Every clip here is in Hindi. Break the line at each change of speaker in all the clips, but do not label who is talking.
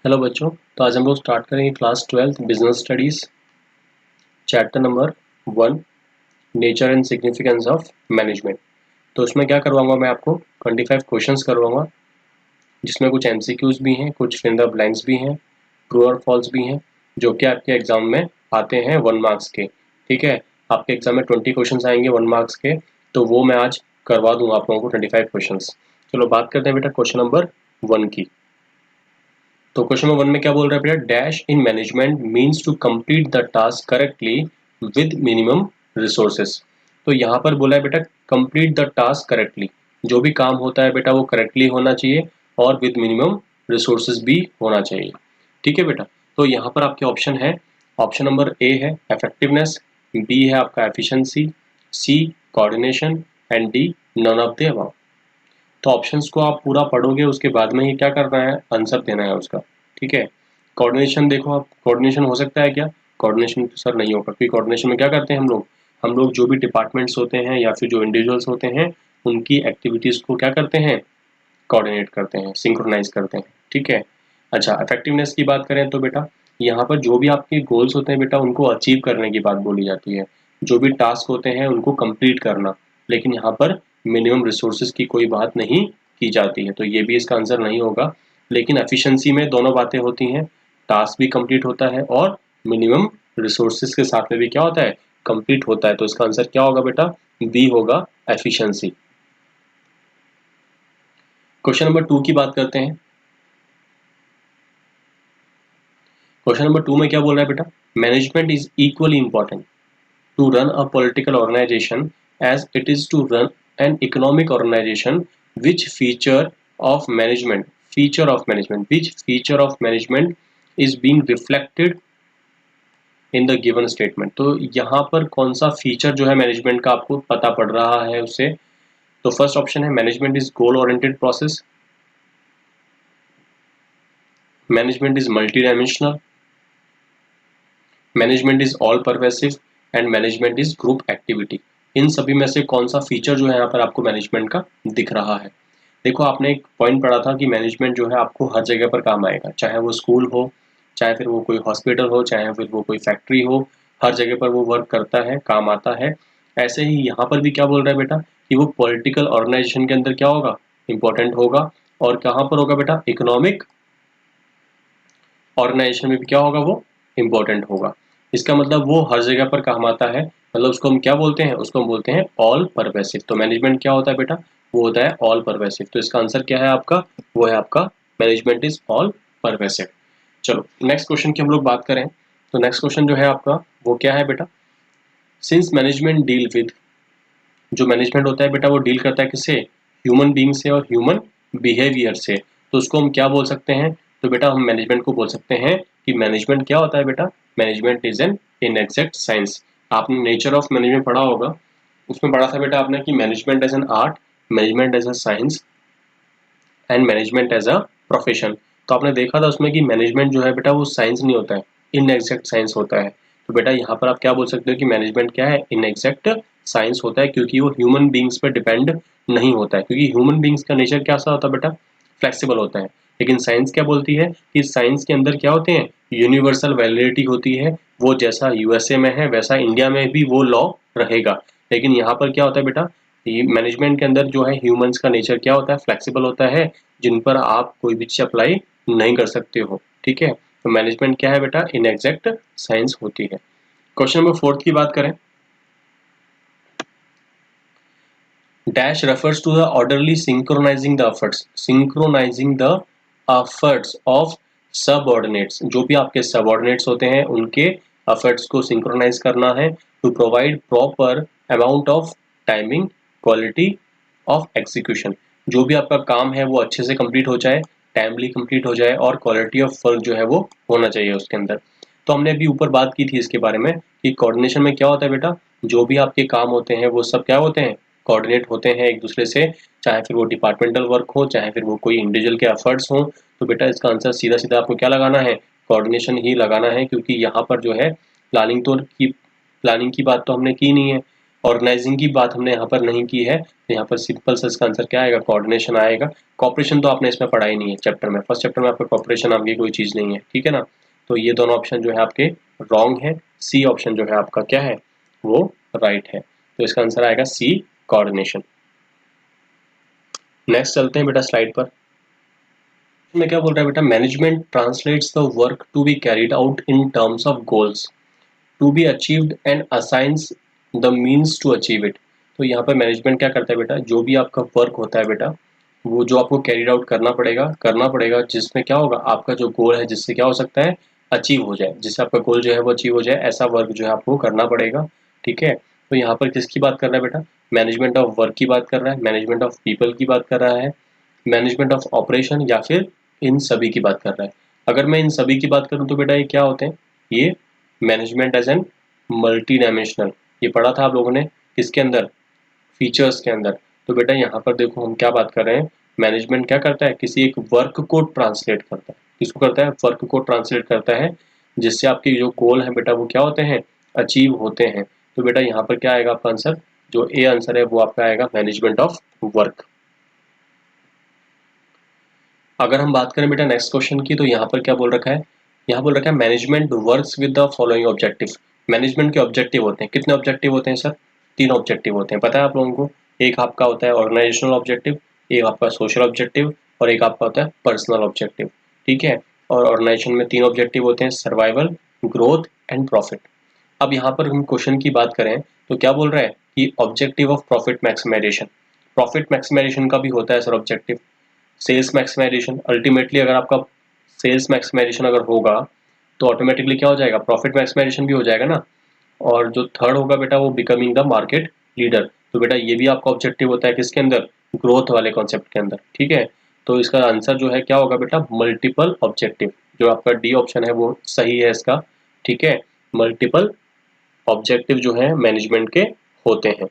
हेलो बच्चों। तो आज हम लोग स्टार्ट करेंगे class 12 business studies chapter number 1 nature and significance of management. तो उसमें क्या करवाऊंगा, मैं आपको 25 क्वेश्चंस करवाऊंगा, जिसमें कुछ एमसीक्यूज भी हैं, कुछ फिल द ब्लैंक्स भी हैं, ट्रू और फॉल्स भी हैं, जो कि आपके एग्जाम में आते हैं 1 मार्क्स के। ठीक है, आपके एग्जाम में 20 क्वेश्चंस आएंगे 1 मार्क्स के, तो वो मैं आज करवा दूंगा आप लोगों को 25 क्वेश्चंस। चलो बात करते हैं बेटा क्वेश्चन नंबर 1 की। तो क्वेश्चन नंबर 1 में क्या बोल रहा है बेटा, dash in management means to complete the task correctly with minimum resources. तो यहाँ पर बोला है बेटा कंप्लीट द टास्क करेक्टली, जो भी काम होता है बेटा वो करेक्टली होना चाहिए और विद मिनिमम रिसोर्सेज भी होना चाहिए। ठीक है बेटा, तो यहाँ पर आपके ऑप्शन है, ऑप्शन नंबर ए है इफेक्टिवनेस, बी है आपका efficiency, C coordination and D none of the above. तो ऑप्शंस को आप पूरा पढ़ोगे, उसके बाद में ही क्या करना है, आंसर देना है उसका। ठीक है, कोऑर्डिनेशन देखो आप, कोऑर्डिनेशन हो सकता है क्या, कोऑर्डिनेशन तो सर नहीं होगा, क्योंकि कोऑर्डिनेशन में क्या करते हैं हम लोग जो भी डिपार्टमेंट्स होते हैं या फिर जो इंडिविजुअल्स होते हैं उनकी एक्टिविटीज़ को क्या करते हैं, कोऑर्डिनेट करते हैं, सिंक्रोनाइज करते हैं। ठीक है, अच्छा इफेक्टिवनेस की बात करें तो बेटा यहाँ पर जो भी आपके गोल्स होते हैं बेटा उनको अचीव करने की बात बोली जाती है, जो भी टास्क होते हैं उनको कंप्लीट करना, लेकिन यहाँ पर मिनिमम रिसोर्सेज की कोई बात नहीं की जाती है, तो ये भी इसका आंसर नहीं होगा। लेकिन एफिशिएंसी में दोनों बातें होती हैं, टास्क भी कंप्लीट होता है और मिनिमम रिसोर्सेज के साथ में भी क्या होता है, कंप्लीट होता है। तो इसका आंसर क्या होगा बेटा, बी होगा एफिशिएंसी। क्वेश्चन नंबर 2 की बात करते हैं। क्वेश्चन नंबर 2 में क्या बोल रहा है बेटा, management is equally important to run a political organisation as it is to run an economic organisation. Which feature of management is being reflected in the given statement. तो यहाँ पर कौन सा फीचर जो है मैनेजमेंट का आपको पता पड़ रहा है उससे। तो फर्स्ट ऑप्शन है management is goal oriented process, management is multi dimensional, management is all pervasive and management is group activity. इन सभी में से कौन सा फीचर जो है यहाँ पर आपको मैनेजमेंट का दिख रहा है। देखो आपने एक पॉइंट पढ़ा था कि मैनेजमेंट जो है आपको हर जगह पर काम आएगा, चाहे वो स्कूल हो, चाहे फिर वो कोई हॉस्पिटल हो, चाहे फिर वो कोई फैक्ट्री हो, हर जगह पर वो वर्क करता है, काम आता है। ऐसे ही यहाँ पर भी क्या बोल रहा है बेटा कि वो पॉलिटिकल ऑर्गेनाइजेशन के अंदर क्या होगा, इंपॉर्टेंट होगा। और कहाँ पर होगा बेटा, इकोनॉमिक ऑर्गेनाइजेशन में भी क्या होगा, वो इम्पोर्टेंट होगा। इसका मतलब वो हर जगह पर काम आता है, मतलब उसको हम क्या बोलते हैं, उसको हम बोलते हैं ऑल परवेसिव। तो मैनेजमेंट क्या होता है बेटा, वो होता है ऑल परवेसिव। तो इसका आंसर क्या है आपका, वो है आपका मैनेजमेंट इज ऑल परवेसिव। चलो नेक्स्ट क्वेश्चन की हम लोग बात करें। तो नेक्स्ट क्वेश्चन जो है आपका वो क्या है बेटा, सिंस मैनेजमेंट डील विद, जो मैनेजमेंट होता है बेटा वो डील करता है किससे, ह्यूमन बींग से और ह्यूमन बिहेवियर से। तो उसको हम क्या बोल सकते हैं, तो बेटा हम मैनेजमेंट को बोल सकते हैं कि मैनेजमेंट क्या होता है बेटा, management is an inexact science. आपने नेचर ऑफ मैनेजमेंट पढ़ा होगा, उसमें पढ़ा था बेटा आपने कि management as an art, management as a science and management as a profession. तो आपने देखा था उसमें कि मैनेजमेंट जो है बेटा वो साइंस नहीं होता है, इनएग्जैक्ट साइंस होता है। तो बेटा यहाँ पर आप क्या बोल सकते हो कि मैनेजमेंट क्या है, इनएग्जैक्ट साइंस होता है, क्योंकि वो ह्यूमन बींग्स पर डिपेंड नहीं होता है, क्योंकि ह्यूमन बींग्स का नेचर कैसा होता है बेटा, फ्लेक्सिबल होता है। लेकिन साइंस क्या बोलती है कि साइंस के अंदर क्या होते हैं, यूनिवर्सल वैलिडिटी होती है, वो जैसा यूएसए में है वैसा इंडिया में भी वो लॉ रहेगा। लेकिन यहाँ पर क्या होता है बेटा, मैनेजमेंट के अंदर जो है ह्यूमंस का नेचर क्या होता है, फ्लेक्सिबल होता है, जिन पर आप कोई भी चीज अप्लाई नहीं कर सकते हो। ठीक है, तो मैनेजमेंट क्या है बेटा, इनएग्जैक्ट साइंस होती है। क्वेश्चन नंबर 4 की बात करें, dash refers to the orderly synchronising the efforts of subordinates. जो भी आपके सबऑर्डिनेट्स होते हैं उनके एफर्ट्स को सिंक्रोनाइज करना है, to provide proper amount of timing, quality of execution. जो भी आपका काम है वो अच्छे से कंप्लीट हो जाए, टाइमली कंप्लीट हो जाए और क्वालिटी ऑफ वर्क जो है वो होना चाहिए उसके अंदर। तो हमने अभी ऊपर बात की थी इसके बारे में कि कोऑर्डिनेशन में क्या होता है बेटा, जो भी आपके काम होते हैं वो सब क्या होते हैं, कोऑर्डिनेट होते हैं एक दूसरे से, चाहे फिर वो डिपार्टमेंटल वर्क हो, चाहे फिर वो कोई इंडिविजुअल के एफर्ट्स हो। तो बेटा इसका आंसर सीधा सीधा आपको क्या लगाना है, कोऑर्डिनेशन ही लगाना है, क्योंकि यहाँ पर जो है प्लानिंग की बात तो हमने की नहीं है। ऑर्गेनाइजिंग की बात हमने यहाँ पर नहीं की है, तो यहाँ पर सिंपल सा इसका आंसर क्या आएगा, कोऑर्डिनेशन आएगा। कॉपरेशन तो आपने इसमें पढ़ा ही नहीं है चैप्टर में, फर्स्ट चैप्टर में आपका कॉपरेशन नाम की कोई चीज़ नहीं है, ठीक है ना। तो ये दोनों ऑप्शन जो है आपके रॉन्ग है, सी ऑप्शन जो है आपका क्या है, वो राइट है। तो इसका आंसर आएगा सी, कोऑर्डिनेशन। नेक्स्ट चलते हैं बेटा स्लाइड पर। में क्या बोल रहा है बेटा, management translates the work to be carried out in terms of goals to be achieved and assigns the means to achieve it. तो यहाँ पर मैनेजमेंट क्या करता है बेटा, जो भी आपका वर्क होता है बेटा, वो जो आपको कैरिड आउट करना पड़ेगा जिसमें क्या होगा, आपका जो गोल है जिससे क्या हो सकता है, अचीव हो जाए, जिससे आपका गोल जो है वो अचीव हो जाए, ऐसा वर्क जो है आपको करना पड़ेगा, ठीक है। तो यहाँ पर किसकी बात कर रहा है बेटा, मैनेजमेंट ऑफ वर्क की बात कर रहा है, मैनेजमेंट ऑफ पीपल की बात कर रहा है, मैनेजमेंट ऑफ ऑपरेशन, या फिर इन सभी की बात कर रहा है। अगर मैं इन सभी की बात करूं तो बेटा ये क्या होते हैं, ये management as an multi dimensional, ये पढ़ा था आप लोगों ने किसके अंदर, फीचर्स के अंदर। तो बेटा यहाँ पर देखो हम क्या बात कर रहे हैं, मैनेजमेंट क्या करता है, किसी एक वर्क को ट्रांसलेट करता है, किसको करता है, वर्क को ट्रांसलेट करता है, जिससे आपके जो गोल है बेटा वो क्या होते हैं, अचीव होते हैं। तो बेटा यहाँ पर क्या आएगा आपका आंसर, जो ए आंसर है वो आपका आएगा मैनेजमेंट ऑफ वर्क। अगर हम बात करें बेटा नेक्स्ट क्वेश्चन की, तो यहाँ पर क्या बोल रखा है, यहाँ बोल रखा है management works with the following objective. Management के ऑब्जेक्टिव होते हैं, कितने ऑब्जेक्टिव होते हैं सर, 3 ऑब्जेक्टिव होते हैं, पता है आप लोगों को। एक आपका होता है ऑर्गेनाइजेशनल ऑब्जेक्टिव, एक आपका सोशल ऑब्जेक्टिव, और एक आपका होता है पर्सनल ऑब्जेक्टिव, ठीक है। और ऑर्गेनाइजेशन में 3 ऑब्जेक्टिव होते हैं, सर्वाइवल, ग्रोथ एंड प्रॉफिट। अब यहाँ पर हम क्वेश्चन की बात करें तो क्या बोल रहा है कि objective of profit maximisation, profit maximisation का भी होता है sir objective. Sales maximisation, ultimately अगर आपका सेल्स मैक्सिमाइजेशन अगर होगा तो ऑटोमेटिकली क्या हो जाएगा, प्रॉफिट मैक्सिमाइजेशन भी हो जाएगा ना। और जो थर्ड होगा बेटा वो बिकमिंग द मार्केट लीडर। तो बेटा ये भी आपका ऑब्जेक्टिव होता है किसके अंदर, ग्रोथ वाले कॉन्सेप्ट के अंदर, ठीक है। तो इसका आंसर जो है क्या होगा बेटा, मल्टीपल ऑब्जेक्टिव, जो आपका डी ऑप्शन है वो सही है इसका, ठीक है। मल्टीपल ऑब्जेक्टिव जो है मैनेजमेंट के होते हैं।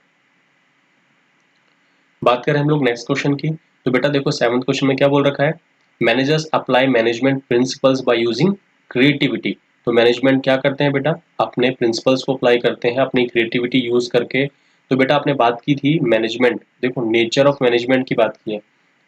बात करें हम लोग नेक्स्ट क्वेश्चन की, तो बेटा देखो 7th क्वेश्चन में क्या बोल रखा है, managers apply management principles by using creativity. तो मैनेजमेंट क्या करते हैं बेटा, अपने प्रिंसिपल्स को अप्लाई करते हैं अपनी क्रिएटिविटी यूज करके। तो बेटा आपने बात की थी मैनेजमेंट, देखो नेचर ऑफ मैनेजमेंट की बात की है।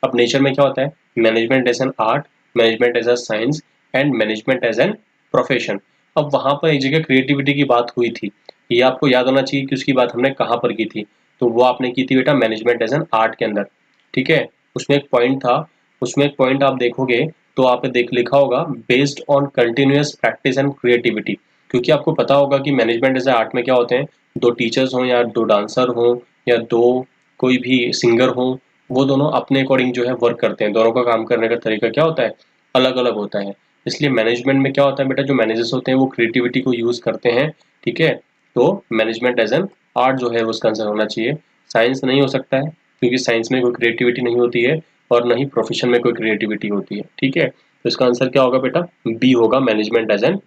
अब नेचर में क्या होता है, management as an art, management as a science and management as an profession. अब वहां पर एक जगह क्रिएटिविटी की बात हुई थी, ये आपको याद होना चाहिए कि उसकी बात हमने कहाँ पर की थी। तो वो आपने की थी बेटा मैनेजमेंट एज एन आर्ट के अंदर, ठीक है। उसमें एक पॉइंट था, उसमें एक पॉइंट आप देखोगे तो आप देख लिखा होगा based on continuous practice and creativity. क्योंकि आपको पता होगा कि मैनेजमेंट एज ए आर्ट में क्या होते हैं, 2 टीचर्स हों या 2 डांसर हों या 2 कोई भी सिंगर हों, वो दोनों अपने अकॉर्डिंग जो है वर्क करते हैं, दोनों का काम करने का तरीका क्या होता है, अलग अलग होता है। इसलिए मैनेजमेंट में क्या होता है बेटा, जो मैनेजर्स होते हैं वो क्रिएटिविटी को यूज करते हैं, ठीक है। तो मैनेजमेंट एज एन आर्ट जो है उसका आंसर होना चाहिए, साइंस नहीं हो सकता है क्योंकि साइंस में कोई क्रिएटिविटी नहीं होती है और न ही प्रोफेशन में कोई क्रिएटिविटी होती है, ठीक है। तो इसका आंसर क्या होगा बेटा, बी होगा, management as an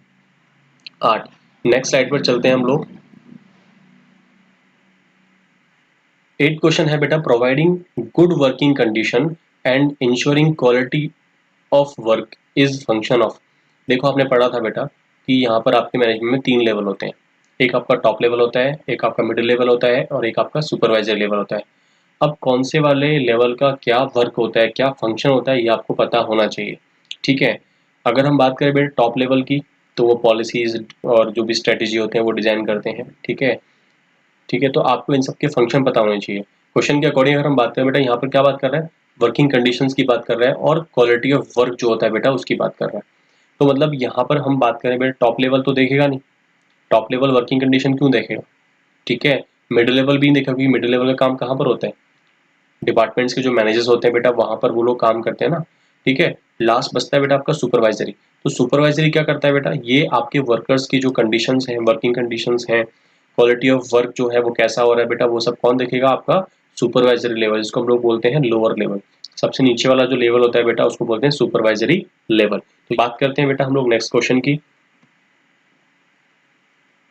art. Next slide पर चलते हैं हम लोग। 8 क्वेश्चन है बेटा, providing good working condition and ensuring quality of work is function of. देखो आपने पढ़ा था बेटा कि यहाँ पर आपके मैनेजमेंट में 3 लेवल होते हैं, एक आपका टॉप लेवल होता है, एक आपका मिडिल लेवल होता है और एक आपका सुपरवाइजर लेवल होता है। अब कौन से वाले लेवल का क्या वर्क होता है, क्या फंक्शन होता है, ये आपको पता होना चाहिए, ठीक है। अगर हम बात करें बेटा टॉप लेवल की, तो वो पॉलिसीज और जो भी स्ट्रेटेजी होते हैं वो डिजाइन करते हैं, ठीक है, ठीक है। तो आपको इन सब के फंक्शन पता होने चाहिए। क्वेश्चन के अकॉर्डिंग अगर हम बात करें बेटा, यहाँ पर क्या बात कर रहा है, वर्किंग कंडीशंस की बात कर रहा है और क्वालिटी ऑफ वर्क जो होता है बेटा उसकी बात कर रहा है। तो मतलब यहाँ पर हम बात करें बेटा टॉप लेवल तो देखेगा नहीं, टॉप लेवल वर्किंग कंडीशन क्यों देखेगा, ठीक है। मिडिल लेवल भी नहीं देखा क्योंकि मिडिल लेवल का काम कहाँ पर होता है, डिपार्टमेंट्स के जो मैनेजर्स होते हैं बेटा वहां पर वो लोग काम करते हैं ना, ठीक है। लास्ट बचता है बेटा आपका सुपरवाइजरी। तो सुपरवाइजरी क्या करता है बेटा, ये आपके वर्कर्स की जो कंडीशंस हैं, वर्किंग कंडीशंस हैं, क्वालिटी ऑफ वर्क जो है वो कैसा हो रहा है बेटा, वो सब कौन देखेगा, आपका सुपरवाइजरी लेवल, जिसको हम लोग बोलते हैं लोअर लेवल। सबसे नीचे वाला जो लेवल होता है बेटा उसको बोलते हैं सुपरवाइजरी लेवल। तो बात करते हैं बेटा हम लोग नेक्स्ट क्वेश्चन की।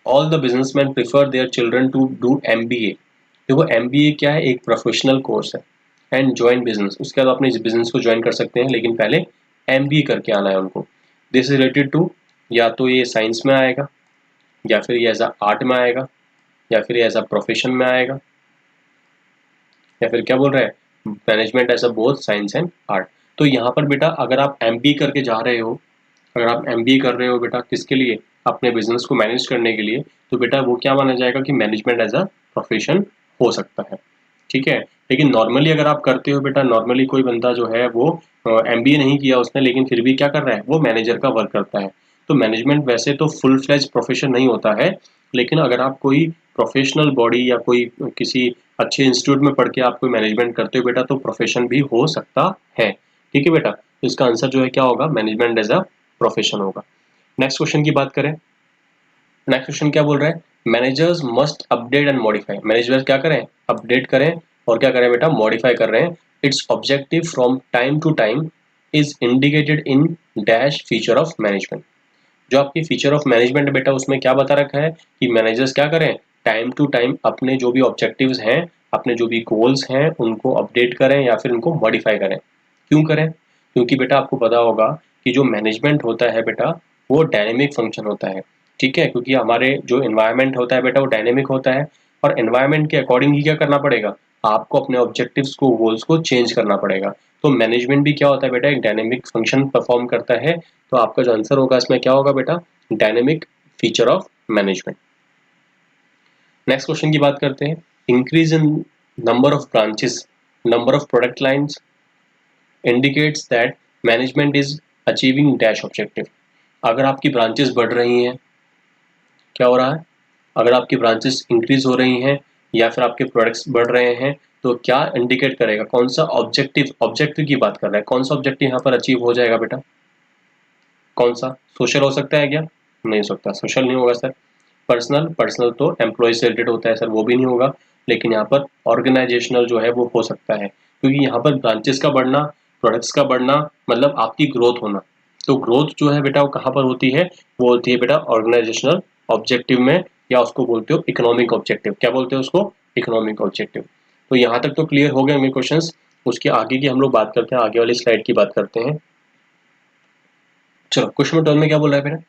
All the businessman prefer their children to do MBA। देखो MBA क्या है, एक प्रोफेशनल कोर्स है, एंड ज्वाइन बिजनेस, उसके बाद अपने इस बिजनेस को ज्वाइन कर सकते हैं, लेकिन पहले MBA करके आना है उनको। दिस इज रिलेटेड टू, या तो ये साइंस में आएगा या फिर ये एज आर्ट में आएगा, या फिर एज अ प्रोफेशन में आएगा, या फिर क्या बोल रहे हैं, management as a both science and art. तो यहाँ पर बेटा अगर आप एमबीए करके जा रहे हो, अगर आप एमबीए कर रहे हो बेटा किसके लिए, अपने बिजनेस को मैनेज करने के लिए, तो बेटा वो क्या माना जाएगा कि मैनेजमेंट एज अ प्रोफेशन हो सकता है, ठीक है। लेकिन नॉर्मली अगर आप करते हो बेटा, नॉर्मली कोई बंदा जो है वो एमबीए नहीं किया उसने, लेकिन फिर भी क्या कर रहा है, वो मैनेजर का वर्क करता है। तो मैनेजमेंट वैसे तो फुल फ्लेज प्रोफेशन नहीं होता है, लेकिन अगर आप कोई प्रोफेशनल बॉडी या कोई किसी अच्छे इंस्टीट्यूट में पढ़ के आप कोई मैनेजमेंट करते हो बेटा, तो प्रोफेशन भी हो सकता है, ठीक है बेटा। तो इसका आंसर जो है क्या होगा, मैनेजमेंट एज अ प्रोफेशन होगा। नेक्स्ट क्वेश्चन की बात करें, नेक्स्ट क्वेश्चन क्या बोल रहा है, managers must update and modify. Managers क्या करें, अपडेट करें और क्या करें बेटा, मॉडिफाई कर रहे हैं। Its objective from time to time is indicated in dash feature of management. जो आपकी फीचर ऑफ मैनेजमेंट बेटा उसमें क्या बता रखा है कि मैनेजर्स क्या करें, टाइम टू टाइम अपने जो भी ऑब्जेक्टिव्स हैं, अपने जो भी गोल्स हैं उनको अपडेट करें या फिर उनको मॉडिफाई करें। क्यों करें, क्योंकि बेटा आपको पता होगा कि जो मैनेजमेंट होता है बेटा वो डायनेमिक फंक्शन होता है, ठीक है। क्योंकि हमारे जो एनवायरनमेंट होता है बेटा वो डायनेमिक होता है, और एनवायरनमेंट के अकॉर्डिंग ही क्या करना पड़ेगा, आपको अपने ऑब्जेक्टिव्स को, गोल्स को चेंज करना पड़ेगा। तो मैनेजमेंट भी क्या होता है बेटा, एक डायनेमिक फंक्शन परफॉर्म करता है। तो आपका जो आंसर होगा इसमें क्या होगा बेटा, dynamic feature of management. Next question की बात करते हैं, increase in number of branches, number of product lines indicates that management is achieving dash objective. अगर आपकी ब्रांचेस बढ़ रही हैं, क्या हो रहा है, अगर आपकी ब्रांचेस इंक्रीज हो रही हैं या फिर आपके प्रोडक्ट्स बढ़ रहे हैं, तो क्या इंडिकेट करेगा, कौन सा ऑब्जेक्टिव, ऑब्जेक्टिव की बात कर रहा है, कौन सा ऑब्जेक्टिव यहाँ पर अचीव हो जाएगा बेटा, कौन सा, सोशल हो सकता है क्या, नहीं हो सकता, सोशल नहीं होगा सर। पर्सनल, पर्सनल तो एम्प्लॉय से रिलेटेड होता है सर, वो भी नहीं होगा। लेकिन यहाँ पर ऑर्गेनाइजेशनल जो है वो हो सकता है, क्योंकि यहाँ पर ब्रांचेस का बढ़ना, प्रोडक्ट्स का बढ़ना मतलब आपकी ग्रोथ होना। तो ग्रोथ जो है बेटा वो कहाँ पर होती है, वो होती है बेटा ऑर्गेनाइजेशनल ऑब्जेक्टिव में, या उसको बोलते हो इकोनॉमिक ऑब्जेक्टिव। क्या बोलते हो उसको, इकोनॉमिक ऑब्जेक्टिव। तो यहाँ तक तो क्लियर हो गए होंगे क्वेश्चंस। उसके आगे की हम लोग बात करते हैं, आगे वाली स्लाइड की बात करते हैं। चलो क्वेश्चन नंबर 12 में क्या बोल रहा है बेटा,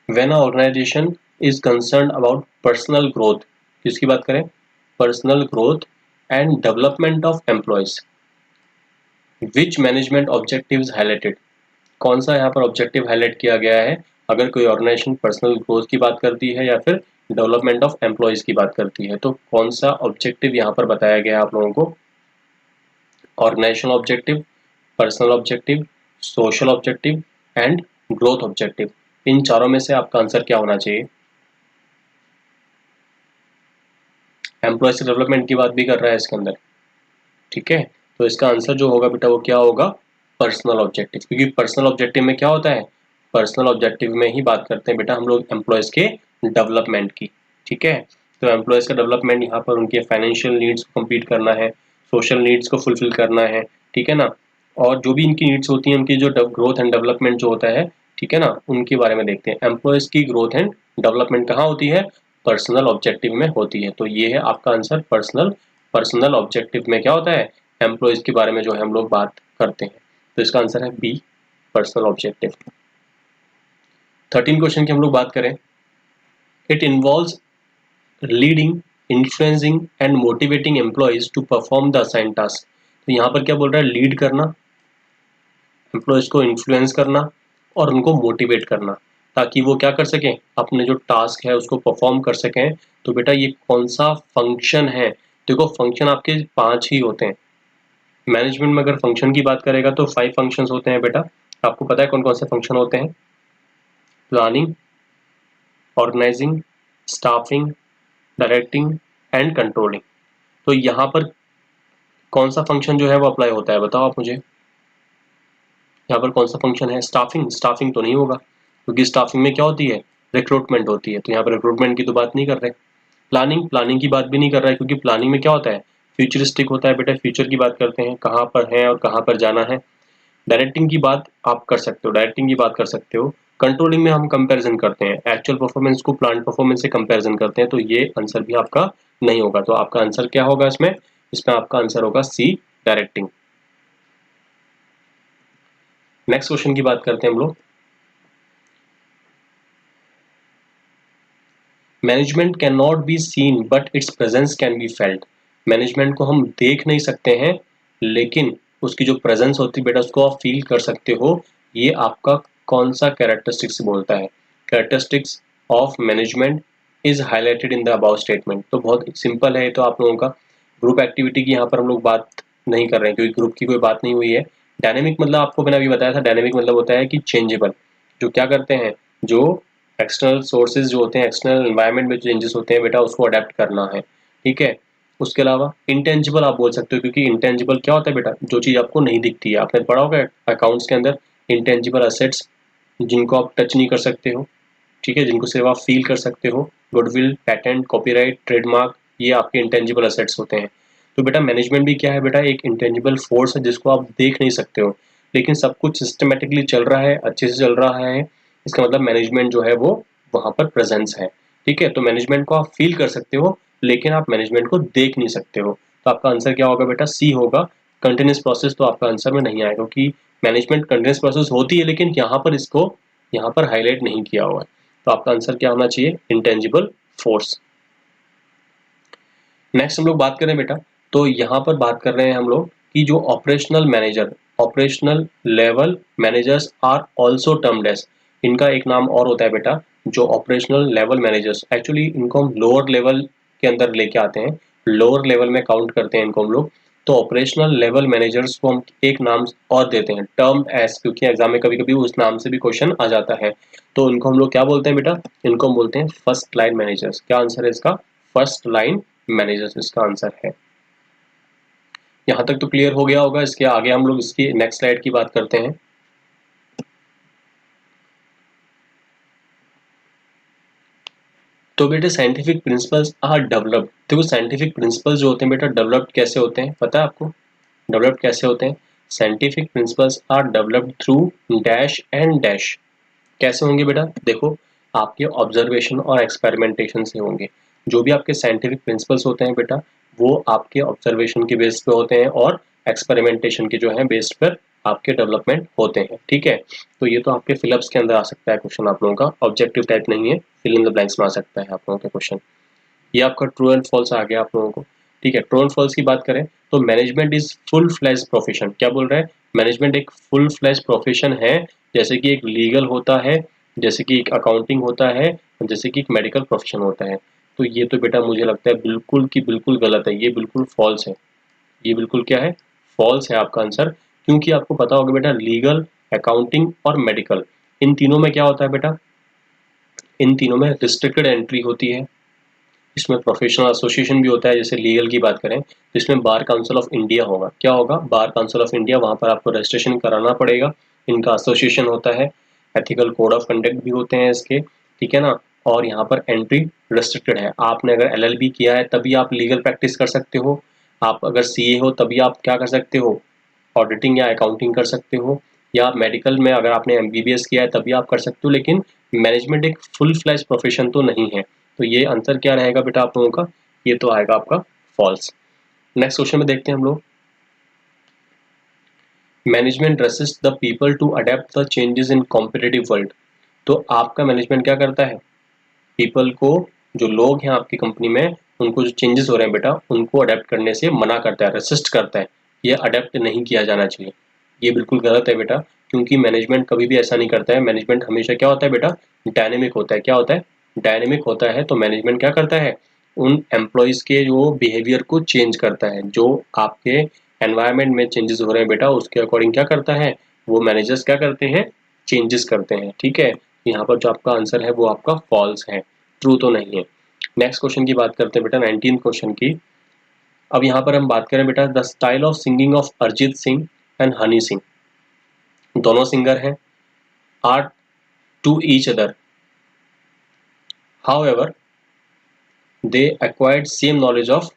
when an organization is concerned about personal growth, किसकी बात करें, personal growth and development of employees, which management objectives highlighted, कौन सा यहाँ पर ऑब्जेक्टिव हाईलाइट किया गया है, अगर कोई ऑर्गेनाइजेशन पर्सनल ग्रोथ की बात करती है या फिर डेवलपमेंट ऑफ एम्प्लॉयज की बात करती है, तो कौन सा ऑब्जेक्टिव यहाँ पर बताया गया है आप लोगों को, organisational objective, personal objective, social objective and growth objective. इन चारों में से आपका आंसर क्या होना चाहिए, एम्प्लॉयज डेवलपमेंट की बात भी कर रहा है इसके अंदर, ठीक है। तो इसका आंसर जो होगा बेटा वो क्या होगा, पर्सनल ऑब्जेक्टिव, क्योंकि पर्सनल ऑब्जेक्टिव में क्या होता है, पर्सनल ऑब्जेक्टिव में ही बात करते हैं बेटा हम लोग एम्प्लॉयज के डेवलपमेंट की, ठीक है। तो एम्प्लॉयज का डेवलपमेंट यहाँ पर उनके फाइनेंशियल नीड्स को कंप्लीट करना है, सोशल नीड्स को फुलफिल करना है, ठीक है ना। और जो भी इनकी नीड्स होती हैं, उनकी जो ग्रोथ एंड डेवलपमेंट जो होता है, ठीक है ना, उनके बारे में देखते हैं। एम्प्लॉयज की ग्रोथ एंड डेवलपमेंट कहाँ होती है, पर्सनल ऑब्जेक्टिव में होती है। तो ये है आपका आंसर, पर्सनल, पर्सनल ऑब्जेक्टिव में क्या होता है, एम्प्लॉयज के बारे में जो है हम लोग बात करते हैं। तो इसका आंसर है बी, पर्सनल ऑब्जेक्टिव। 13 क्वेश्चन की हम लोग बात करें, it involves leading, influencing and motivating employees to perform the assigned task. तो यहाँ पर क्या बोल रहा है, लीड करना, एम्प्लॉयज को इन्फ्लुएंस करना और उनको मोटिवेट करना, ताकि वो क्या कर सकें, अपने जो टास्क है उसको परफॉर्म कर सकें। तो बेटा ये कौन सा फंक्शन है, देखो फंक्शन आपके 5 ही होते हैं। मैनेजमेंट में अगर फंक्शन की बात करेगा तो 5 फंक्शंस होते हैं बेटा। आपको पता है कौन कौन से फंक्शन होते हैं, planning, organising, staffing, directing and controlling. तो यहाँ पर कौन सा फंक्शन जो है वो अप्लाई होता है, बताओ आप मुझे। यहाँ पर कौन सा फंक्शन है, स्टाफिंग, स्टाफिंग तो नहीं होगा, क्योंकि स्टाफिंग में क्या होती है, रिक्रूटमेंट होती है। तो यहाँ पर रिक्रूटमेंट की तो बात नहीं कर रहे। प्लानिंग, प्लानिंग की बात भी नहीं कर रहा है, क्योंकि प्लानिंग में क्या होता है, फ्यूचरिस्टिक होता है बेटा, फ्यूचर की बात करते हैं, कहाँ पर है और कहाँ पर जाना है। डायरेक्टिंग की बात आप कर सकते हो, डायरेक्टिंग की बात कर सकते हो। कंट्रोलिंग में हम कंपैरिजन करते हैं, एक्चुअल परफॉर्मेंस को प्लान परफॉर्मेंस से कंपैरिजन करते हैं। तो ये आंसर भी आपका नहीं होगा। तो आपका आंसर क्या होगा इसमें, इसमें आपका आंसर होगा सी, डायरेक्टिंग। नेक्स्ट क्वेश्चन की बात करते हैं हम लोग, management can not be seen but it's presence can be felt. Management को हम देख नहीं सकते हैं, लेकिन उसकी जो प्रेजेंस होती है बेटा उसको आप फील कर सकते हो। ये आपका कौन सा कैरेक्टरिस्टिक्स बोलता है? Characteristics of management is highlighted in the above statement. तो बहुत सिंपल है, तो आप लोगों का ग्रुप एक्टिविटी की यहाँ पर हम लोग बात नहीं कर रहे हैं क्योंकि ग्रुप की कोई बात नहीं हुई है। डायनेमिक मतलब आपको मैंने अभी बताया था, डायनेमिक मतलब होता है कि चेंजेबल, जो क्या करते हैं, जो एक्सटर्नल सोर्सेज जो होते हैं, एक्सटर्नल एनवायरनमेंट में जो चेंजेस होते हैं बेटा उसको अडेप्ट करना है, ठीक है। उसके अलावा इंटेंजिबल आप बोल सकते हो, क्योंकि इंटेंजिबल क्या होता है बेटा, जो चीज़ आपको नहीं दिखती है। आपने पढ़ा होगा अकाउंट्स के अंदर इंटेंजिबल असेट्स, जिनको आप टच नहीं कर सकते हो, ठीक है, जिनको सिर्फ आप फील कर सकते हो। गुडविल, पैटेंट, कॉपीराइट, ट्रेडमार्क, ये आपके इंटेंजिबल असेट्स होते हैं। तो बेटा मैनेजमेंट भी क्या है बेटा, एक इंटेंजिबल फोर्स है जिसको आप देख नहीं सकते हो, लेकिन सब कुछ सिस्टमेटिकली चल रहा है, अच्छे से चल रहा है। इसका मतलब मैनेजमेंट जो है वो वहाँ पर प्रेजेंस है, ठीक है। तो मैनेजमेंट को आप फील कर सकते हो, लेकिन आप मैनेजमेंट को देख नहीं सकते हो। तो आपका आंसर क्या होगा बेटा, सी होगा। कंटिन्यूस प्रोसेस तो आपका आंसर में नहीं आएगा, क्योंकि मैनेजमेंट कंटिन्यूस प्रोसेस होती है, लेकिन यहाँ पर इसको यहाँ पर हाईलाइट नहीं किया हुआ है। तो आपका आंसर क्या होना चाहिए, इंटेंजिबल फोर्स। नेक्स्ट हम लोग बात करें बेटा, तो यहाँ पर बात कर रहे हैं हम लोग कि जो operational manager, operational level managers are also termed as, इनका एक नाम और होता है बेटा, जो ऑपरेशनल लेवल मैनेजर्स, एक्चुअली इनको हम लोअर लेवल के अंदर लेके आते हैं, लोअर लेवल में काउंट करते हैं इनको हम लोग। तो ऑपरेशनल लेवल मैनेजर्स को हम एक नाम और देते हैं, टर्म्ड एज, क्योंकि एग्जाम में कभी कभी उस नाम से भी क्वेश्चन आ जाता है। तो इनको हम लोग क्या बोलते हैं बेटा, इनको हम बोलते हैं फर्स्ट लाइन मैनेजर्स। क्या आंसर है इसका, फर्स्ट लाइन मैनेजर्स इसका आंसर है। यहां तक तो क्लियर हो गया होगा। इसके आगे हम लोग इसकी नेक्स्ट स्लाइड की बात करते हैं। तो बेटे साइंटिफिक प्रिंसिपल्स आर डेवलप्ड, देखो साइंटिफिक प्रिंसिपल्स जो होते हैं बेटा डेवलप्ड कैसे होते हैं, पता है आपको डेवलप्ड कैसे होते हैं? Scientific principles are developed through dash and dash. कैसे होंगे बेटा, देखो आपके ऑब्जर्वेशन और एक्सपेरिमेंटेशन से होंगे। जो भी आपके साइंटिफिक प्रिंसिपल्स होते हैं बेटा, वो आपके ऑब्जर्वेशन के बेस पे होते हैं और एक्सपेरिमेंटेशन के जो है बेस पर आपके डेवलपमेंट होते हैं, ठीक है। तो ये तो आपके फिलअप्स के अंदर आ सकता है क्वेश्चन आप लोगों का, ऑब्जेक्टिव टाइप नहीं है, फिल इन द ब्लैंक्स में आ सकता है आप लोगों का क्वेश्चन। ये आपका ट्रू एंड फॉल्स आ गया आप लोगों को, ठीक है। ट्रू एंड फॉल्स की बात करें तो management is full flash profession, क्या बोल रहा है, मैनेजमेंट एक फुल फ्लैश प्रोफेशन है, जैसे कि एक लीगल होता है, जैसे कि एक अकाउंटिंग होता है, जैसे कि एक मेडिकल प्रोफेशन होता है। तो ये तो बेटा मुझे लगता है बिल्कुल की बिल्कुल गलत है, ये बिल्कुल फॉल्स है, ये बिल्कुल क्या है, फॉल्स है आपका आंसर। क्योंकि आपको पता होगा बेटा लीगल, अकाउंटिंग और मेडिकल, इन तीनों में क्या होता है बेटा, इन तीनों में रिस्ट्रिक्टेड एंट्री होती है। इसमें प्रोफेशनल एसोसिएशन भी होता है, जैसे लीगल की बात करें तो इसमें बार काउंसिल ऑफ इंडिया होगा, क्या होगा, बार काउंसिल ऑफ इंडिया, वहां पर आपको रजिस्ट्रेशन कराना पड़ेगा, इनका एसोसिएशन होता है, एथिकल कोड ऑफ कंडक्ट भी होते हैं इसके, ठीक है ना। और यहाँ पर एंट्री रेस्ट्रिक्टेड है, आपने अगर एलएलबी किया है तभी आप लीगल प्रैक्टिस कर सकते हो, आप अगर सीए हो तभी आप क्या कर सकते हो, ऑडिटिंग या अकाउंटिंग कर सकते हो, या मेडिकल में अगर आपने एमबीबीएस किया है तभी आप कर सकते हो, लेकिन मैनेजमेंट एक फुल फ्लैश प्रोफेशन तो नहीं है। तो ये आंसर क्या रहेगा बेटा आप लोगों का, ये तो आएगा आपका फॉल्स। नेक्स्ट क्वेश्चन में देखते हैं हम लोग, management resist the people to adapt the changes in competitive world. तो आपका मैनेजमेंट क्या करता है, पीपल को, जो लोग हैं आपकी कंपनी में, उनको जो चेंजेस हो रहे हैं बेटा उनको अडेप्ट करने से मना करता है, रेसिस्ट करता है, ये अडेप्ट नहीं किया जाना चाहिए। ये बिल्कुल गलत है बेटा, क्योंकि मैनेजमेंट कभी भी ऐसा नहीं करता है। मैनेजमेंट हमेशा क्या होता है बेटा, डायनेमिक होता है। क्या होता है, डायनेमिक होता है। तो मैनेजमेंट क्या करता है, उन एम्प्लॉयज़ के जो बिहेवियर को चेंज करता है, जो आपके एनवायरनमेंट में चेंजेस हो रहे हैं बेटा उसके अकॉर्डिंग क्या करता है, वो मैनेजर्स क्या करते हैं, चेंजेस करते हैं, ठीक है। यहाँ पर जो आपका आंसर है वो आपका फॉल्स है, ट्रू तो नहीं है। नेक्स्ट क्वेश्चन की बात करते हैं बेटा, 19 क्वेश्चन की। अब यहाँ पर हम बात करें बेटा, the style of singing of Arijit Singh and Honey Singh, दोनों सिंगर हैं, are to each other, however they acquired same knowledge of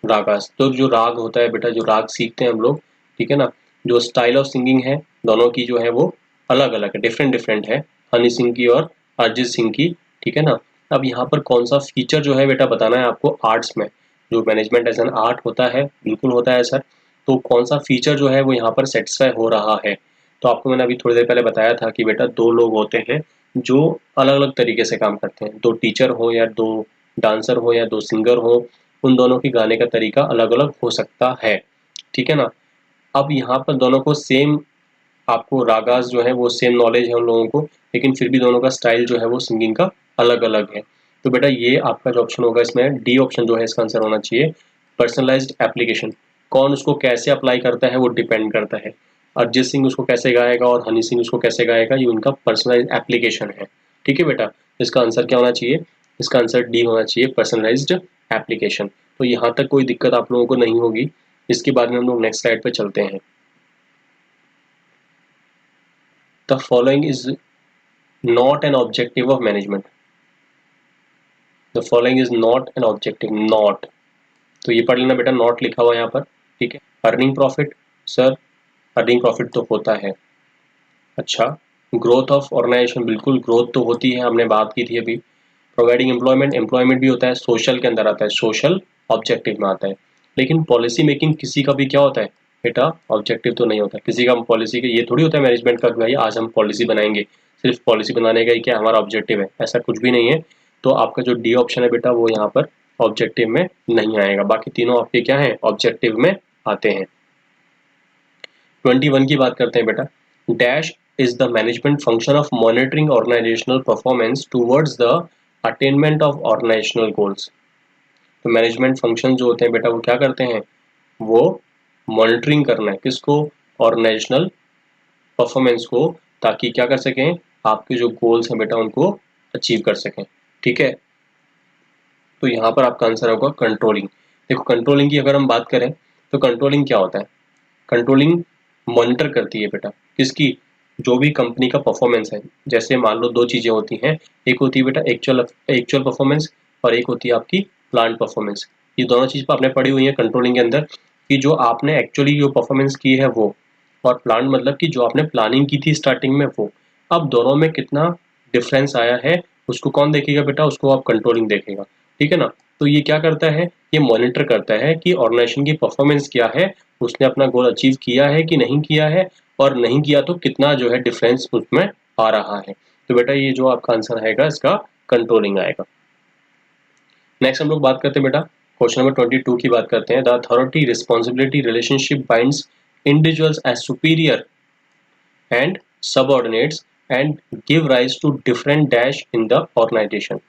ragas. तो जो राग होता है बेटा, जो राग सीखते हैं हम लोग, ठीक है ना, जो स्टाइल ऑफ सिंगिंग है दोनों की जो है वो अलग अलग है, डिफरेंट डिफरेंट है, हनी सिंह की और अरिजीत सिंह की, ठीक है ना। अब यहाँ पर कौन सा फीचर जो है बेटा बताना है आपको, आर्ट्स में जो मैनेजमेंट एज एन आर्ट होता है, बिल्कुल होता है सर, तो कौन सा फीचर जो है वो यहाँ पर सेटिस्फाई हो रहा है। तो आपको मैंने अभी थोड़ी देर पहले बताया था कि बेटा दो लोग होते हैं जो अलग अलग तरीके से काम करते हैं। 2 टीचर हो या 2 डांसर हो या 2 सिंगर हो, उन दोनों की गाने का तरीका अलग अलग हो सकता है, ठीक है ना। अब यहाँ पर दोनों को सेम, आपको रागास जो है वो सेम नॉलेज है उन लोगों को, लेकिन फिर भी दोनों का स्टाइल जो है वो सिंगिंग का अलग अलग है। तो बेटा ये आपका जो ऑप्शन होगा इसमें डी ऑप्शन जो है इसका आंसर होना चाहिए। पर्सनलाइज्ड एप्लीकेशन, कौन उसको कैसे अप्लाई करता है वो डिपेंड करता है। अरिजीत सिंह उसको कैसे गाएगा और हनी सिंह उसको कैसे गाएगा, ये उनका पर्सनलाइज्ड एप्लीकेशन है, ठीक है बेटा। इसका आंसर क्या होना चाहिए, इसका आंसर डी होना चाहिए, पर्सनलाइज्ड एप्लीकेशन। तो यहाँ तक कोई दिक्कत आप लोगों को नहीं होगी। इसके बाद में हम लोग नेक्स्ट स्लाइड पे चलते हैं। The following is not an objective of management. The following is not an objective, not, तो ये पढ़ लेना बेटा, नॉट लिखा हुआ यहाँ पर, ठीक है। Earning profit, sir earning profit तो होता है। अच्छा, ग्रोथ ऑफ ऑर्गेनाइजेशन, बिल्कुल ग्रोथ तो होती है, हमने बात की थी अभी। प्रोवाइडिंग एम्प्लॉयमेंट, एम्प्लॉयमेंट भी होता है, सोशल के अंदर आता है, सोशल ऑब्जेक्टिव में आता है। लेकिन पॉलिसी मेकिंग किसी का भी क्या होता है बेटा, ऑब्जेक्टिव तो नहीं होता किसी का। पॉलिसी का ये थोड़ी होता है मैनेजमेंट का भाई आज हम पॉलिसी बनाएंगे, सिर्फ पॉलिसी बनाने का ही क्या हमारा ऑब्जेक्टिव है, ऐसा कुछ भी नहीं है। तो आपका जो डी ऑप्शन है बेटा वो यहाँ पर ऑब्जेक्टिव में नहीं आएगा, बाकी तीनों आपके क्या है ऑब्जेक्टिव में आते हैं। 21 की बात करते हैं बेटा। Dash is the management function of monitoring organizational performance towards the attainment of organizational goals। तो मैनेजमेंट फंक्शन जो होते हैं बेटा वो क्या करते हैं, वो मॉनिटरिंग करना है किसको, ऑर्गेनाइजेशनल परफॉर्मेंस को, ताकि क्या कर सकें आपके जो गोल्स हैं बेटा उनको अचीव कर सकें, ठीक है। तो यहाँ पर आपका आंसर होगा कंट्रोलिंग। देखो कंट्रोलिंग की अगर हम बात करें तो कंट्रोलिंग क्या होता है, कंट्रोलिंग मॉनिटर करती है बेटा किसकी, जो भी कंपनी का परफॉर्मेंस है। जैसे मान लो दो चीजें होती हैं, एक होती है बेटा एक्चुअल परफॉर्मेंस और एक होती है आपकी प्लान परफॉर्मेंस। ये दोनों चीज आपने पढ़ी हुई है कंट्रोलिंग के अंदर, कि जो आपने एक्चुअली जो परफॉर्मेंस की है वो, और प्लान मतलब कि जो आपने प्लानिंग की थी स्टार्टिंग में वो। अब दोनों में कितना डिफरेंस आया है उसको कौन देखेगा बेटा, उसको आप कंट्रोलिंग देखेगा, ठीक है ना। तो ये क्या करता है, ये मॉनिटर करता है कि ऑर्गेनाइजेशन की परफॉर्मेंस क्या है, उसने अपना गोल अचीव किया है कि नहीं किया है, और नहीं किया तो कितना जो है डिफरेंस उसमें आ रहा है। तो बेटा ये जो आपका आंसर आएगा इसका कंट्रोलिंग आएगा। नेक्स्ट हम लोग बात करते हैं बेटा, क्वेश्चन नंबर 22 की बात करते हैं। The authority responsibility relationship binds individuals as superior and subordinates and give rise to different dash in the organisation.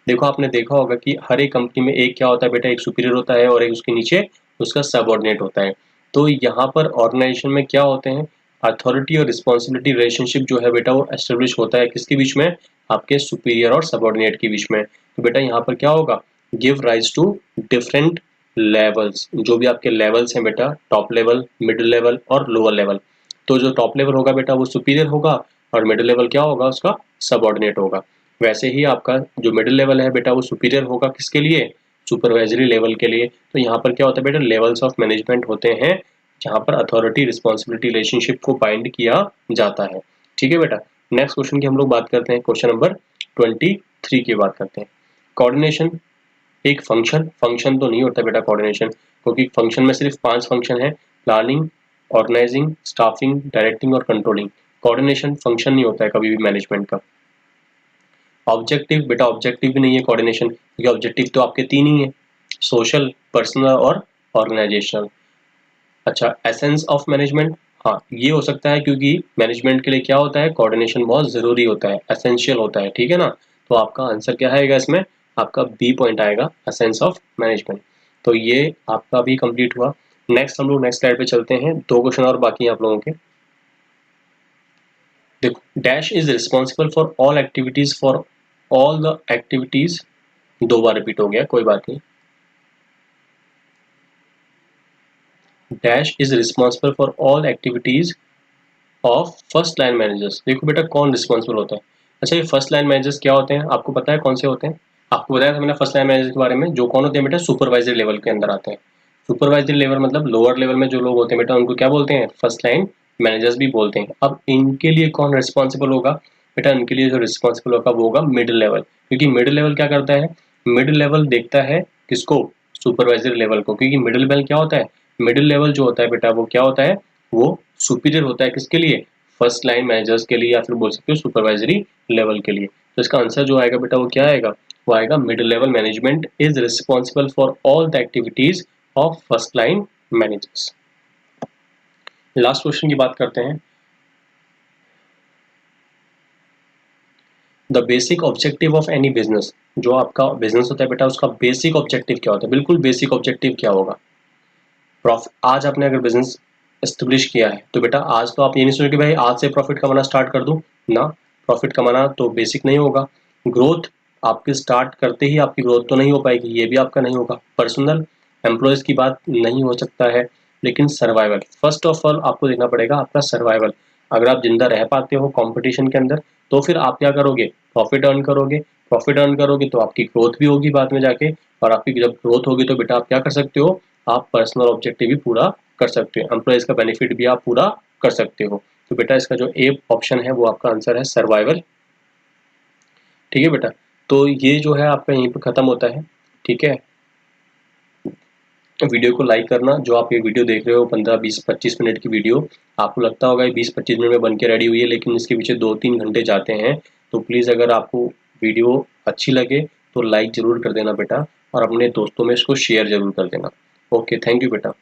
देखो आपने देखा होगा कि हर एक कंपनी में एक क्या होता है बेटा, एक सुपीरियर होता है और एक उसके नीचे उसका सबऑर्डिनेट होता है। तो यहाँ पर ऑर्गेनाइजेशन में क्या होते हैं, अथॉरिटी और रिस्पॉन्सिबिलिटी रिलेशनशिप जो है बेटा वो एस्टेब्लिश होता है किसके बीच में, आपके सुपीरियर और सबऑर्डिनेट के बीच में। तो बेटा यहाँ पर क्या होगा, give rise to different levels, जो भी आपके लेवल्स हैं बेटा, टॉप लेवल, मिडिल लेवल और लोअर लेवल। तो जो टॉप लेवल होगा बेटा वो सुपीरियर होगा और मिडिल लेवल क्या होगा उसका सबऑर्डिनेट होगा। वैसे ही आपका जो मिडिल लेवल है बेटा वो सुपीरियर होगा किसके लिए, सुपरवाइजरी लेवल के लिए। तो यहाँ पर क्या होता है बेटा, लेवल्स ऑफ मैनेजमेंट होते हैं जहाँ पर अथॉरिटी रिस्पॉन्सिबिलिटी रिलेशनशिप को बाइंड किया जाता है, ठीक है बेटा। नेक्स्ट क्वेश्चन की हम लोग बात करते हैं, क्वेश्चन नंबर 23 की बात करते हैं। कोऑर्डिनेशन एक फंक्शन तो नहीं होता बेटा कोऑर्डिनेशन, क्योंकि फंक्शन में सिर्फ 5 फंक्शन है, प्लानिंग, ऑर्गेनाइजिंग, स्टाफिंग, डायरेक्टिंग और कंट्रोलिंग। कोऑर्डिनेशन फंक्शन नहीं होता है कभी भी मैनेजमेंट का। ऑब्जेक्टिव बेटा ऑब्जेक्टिव भी नहीं है कोऑर्डिनेशन, क्योंकि ऑब्जेक्टिव तो आपके 3 ही है, सोशल, पर्सनल और ऑर्गेनाइजेशनल। अच्छा, एसेंस ऑफ मैनेजमेंट, हाँ ये हो सकता है क्योंकि मैनेजमेंट के लिए क्या होता है, कोऑर्डिनेशन बहुत जरूरी होता है, एसेंशियल होता है, ठीक है ना। तो आपका आंसर क्या आएगा इसमें, आपका बी पॉइंट आएगा, एसेंस ऑफ मैनेजमेंट। तो ये आपका भी कंप्लीट हुआ। नेक्स्ट हम लोग नेक्स्ट स्लाइड पे चलते हैं, 2 क्वेश्चन और बाकी हैं आप लोगों के। देखो, dash is responsible for all activities, for all the activities, 2 bar repeat हो गया, कोई बात नहीं। Dash is responsible for all activities of first line managers. देखो बेटा कौन रिस्पॉन्सिबल होता है। अच्छा, ये फर्स्ट लाइन मैनेजर्स क्या होते हैं, आपको पता है कौन से होते हैं, आपको बताया था मैंने फर्स्ट लाइन मैनेजर के बारे में, जो कौन होते हैं बेटा, सुपरवाइजरी लेवल के अंदर आते हैं। सुपरवाइजरी लेवल मतलब लोअर लेवल में जो लोग होते हैं बेटा उनको क्या बोलते हैं, फर्स्ट लाइन मैनेजर्स भी बोलते हैं। अब इनके लिए कौन रिस्पॉन्सिबल होगा बेटा, इनके लिए जो रिस्पॉन्सिबल होगा वो होगा मिडिल लेवल, क्योंकि मिडिल लेवल क्या करता है, मिडिल लेवल देखता है किसको, सुपरवाइजरी लेवल को, क्योंकि मिडिल लेवल क्या होता है, मिडिल लेवल जो होता है बेटा वो क्या होता है, वो सुपीरियर होता है किसके लिए, फर्स्ट लाइन मैनेजर्स के लिए या फिर बोल सकते हो सुपरवाइजरी लेवल के लिए। तो इसका आंसर जो आएगा बेटा वो क्या आएगा, वो आएगा middle level management is responsible for all the activities of first line managers. Last question की बात करते हैं। The basic objective of any business, जो आपका बिजनेस होता है बेटा उसका बेसिक ऑब्जेक्टिव क्या होता है, बिल्कुल बेसिक ऑब्जेक्टिव क्या होगा। प्रॉफिट, आज आपने अगर बिजनेस एस्टेब्लिश किया है तो बेटा आज तो आप ये नहीं सोचो कि भाई आज से प्रॉफिट कमाना स्टार्ट कर दूं ना, प्रॉफिट कमाना तो बेसिक नहीं होगा। ग्रोथ आपके स्टार्ट करते ही आपकी ग्रोथ तो नहीं हो पाएगी, ये भी आपका नहीं होगा। पर्सनल एम्प्लॉयज की बात नहीं हो सकता है, लेकिन सर्वाइवल फर्स्ट ऑफ ऑल आपको देखना पड़ेगा, आपका सर्वाइवल। अगर आप जिंदा रह पाते हो कंपटीशन के अंदर तो फिर आप क्या करोगे, प्रॉफिट अर्न करोगे। प्रॉफिट अर्न करोगे तो आपकी ग्रोथ भी होगी बाद में जाके, और आपकी जब ग्रोथ होगी तो बेटा आप क्या कर सकते हो, आप पर्सनल ऑब्जेक्टिव भी पूरा कर सकते हो, एम्प्लॉयज का बेनिफिट भी आप पूरा कर सकते हो। तो बेटा इसका जो ए ऑप्शन है वो आपका आंसर है सर्वाइवल। ठीक है बेटा, तो ये जो है आपका यहीं पर खत्म होता है। ठीक है, वीडियो को लाइक करना। जो आप ये वीडियो देख रहे हो 15 20 25 मिनट की वीडियो, आपको लगता होगा 20-25 मिनट में बन के रेडी हुई है, लेकिन इसके पीछे 2-3 घंटे जाते हैं। तो प्लीज़ अगर आपको वीडियो अच्छी लगे तो लाइक ज़रूर कर देना बेटा, और अपने दोस्तों में इसको शेयर ज़रूर कर देना। ओके, थैंक यू बेटा।